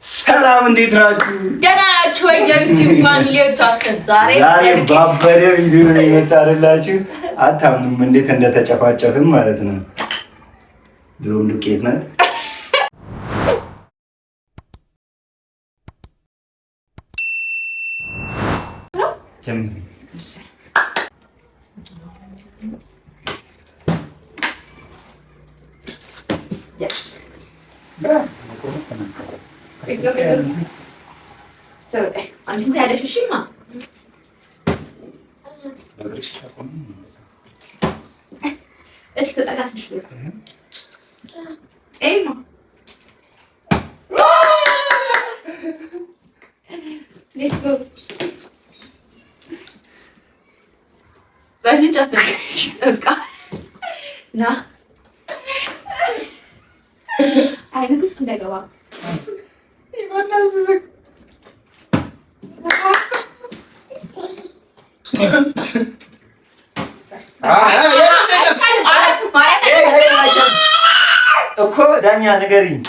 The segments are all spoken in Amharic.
ሰላም እንዴት ናችሁ? ደህና ናችሁ? የዩቲዩብ ፋሚሊዎቻችን ዛሬ ባበረ ቪዲዮ ነው የመጣላችሁ። አታምኑም እንዴት እንደተጨፋጨፍን ማለት ነው። ድሮም ዱቄት ናት። እኮ ዳኛ ንገሪኝ።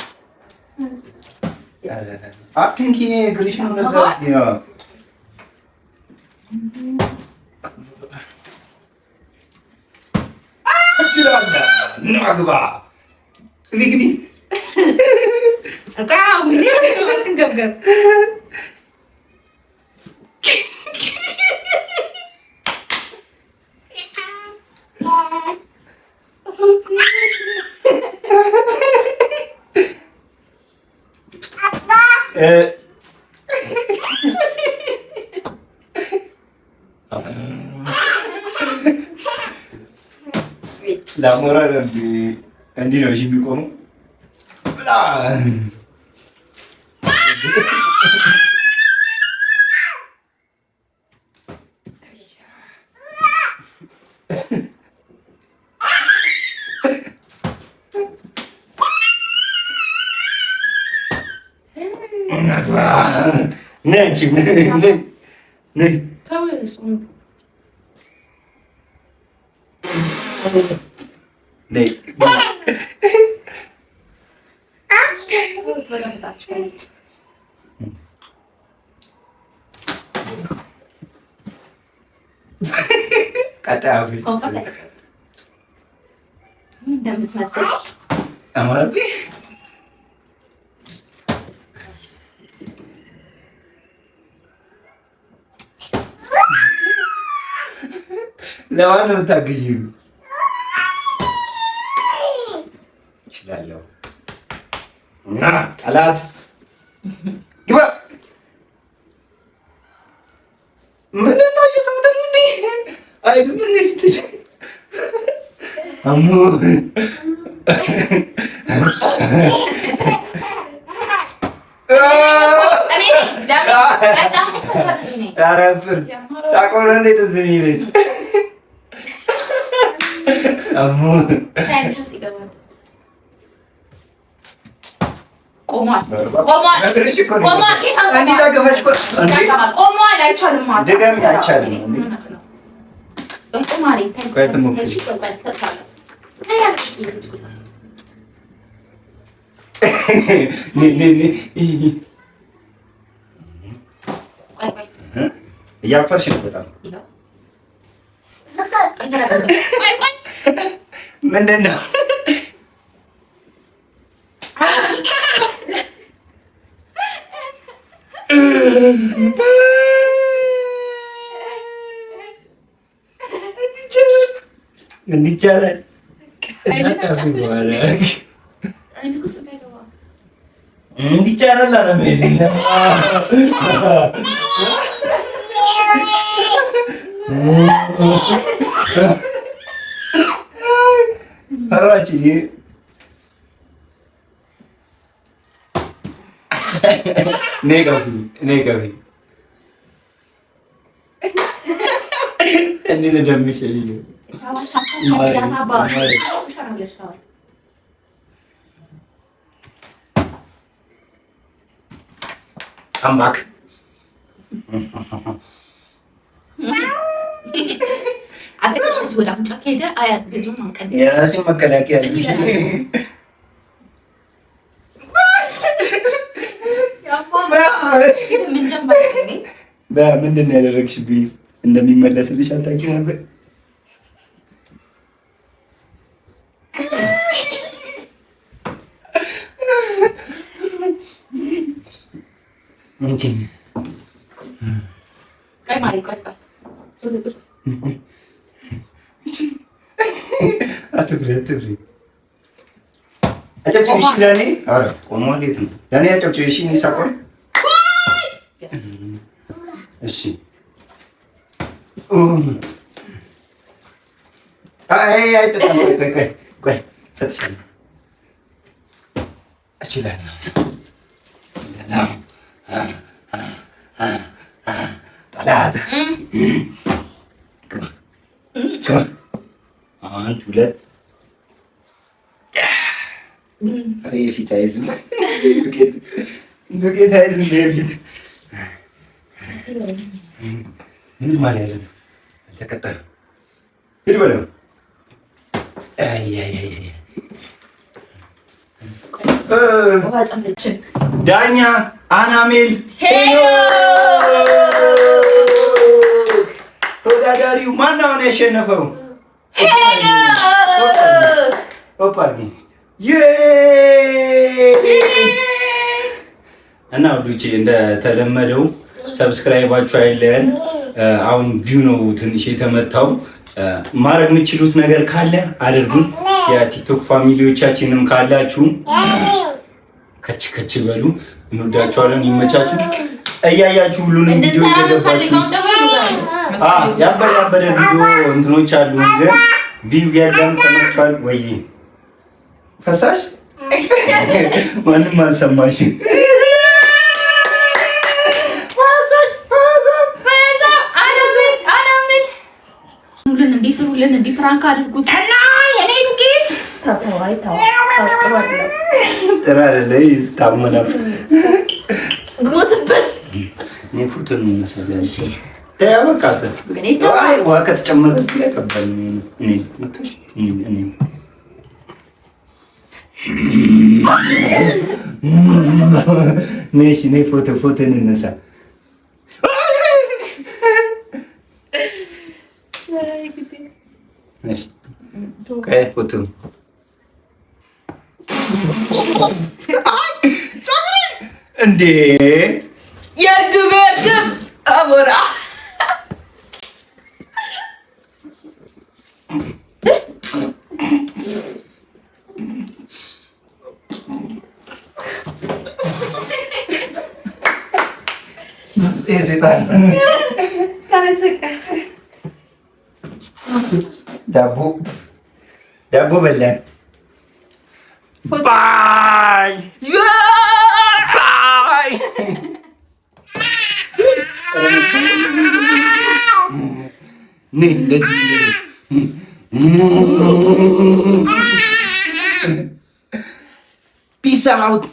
አትንኪ ግሪሽን ነው ያ አትላላ ንግባ ግቢ አቃው ምን ትንገብገብ ላሞራ እንዲህ ነው የሚቆሙ። ለማን ነው የምታግዢው? እችላለሁ እና ጠላት ግባ። ምንድን ነው እየሰማሁት እንዴ? አይ ምን ልትይ አሙ አረፍር ሳቆር እንዴት እዚህ ይለኝ አሙ ቆሟል። እያፈርሽ ነው በጣም ምንድን ነው? እንዲቻላል እንዲቻላል አለመሄድ ፈራች እንዴት እንደምሽልኝ አምባክ የራሴን መከላከያ በምንድን ነው ያደረግሽብኝ? እንደሚመለስልሽ አታውቂም ነበር? አትፍሪ አትፍሪ። አጨብጭቢ እሺ። ለእኔ ኧረ ቆሟል። የት ነው? ለእኔ አጨብጭቢ እሺ። እኔ ሳቆም እሺ። አይጠጣም። ቆይ እሰጥሻለሁ። እችላለሁ። ጠላት አንድ ሁለት የፊት አይዝም ዱቄት አይዝም የፊት ምንም አልያዝም። አልተቀጠለም። ሂድ በለው። ዳኛ አናሜል ተወዳዳሪው ማነው ያሸነፈው? እና ወዶቼ እንደተለመደው ሰብስክራይባችሁ አይለየን። አሁን ቪው ነው ትንሽ የተመታው። ማድረግ የምችሉት ነገር ካለ አድርጉን። የቲክቶክ ፋሚሊዎቻችንም ካላችሁ ከች ከች በሉ። እንወዳችኋለን። ይመቻችሁ። እያያችሁ ሁሉንም ቪዲዮ እየገባችሁ ያበደ ቪዲዮ እንትኖች አሉ፣ ግን ቪው የለም ተመቷል ወይ ፈሳሽ ማንም አልሰማሽም። እንዲስሩልን እንዲ ፕራንክ አድርጉት እና የኔ ዱቄት ጥሩ አይደለ? ይስታመናፍ ሞትበስ እኔ ፎቶን መሰለኝ ተያበቃተ ውሃ ከተጨመረበት ያቀበል እኔ መጥተሽ እኔ ነሽ እኔ ፎቶ እንነሳ። ፎቶ እንዴ የእርግብ አሞራ የሴጣን ዳቦ በላን። ባይ ባይ እንደዚህ ፒስ አውት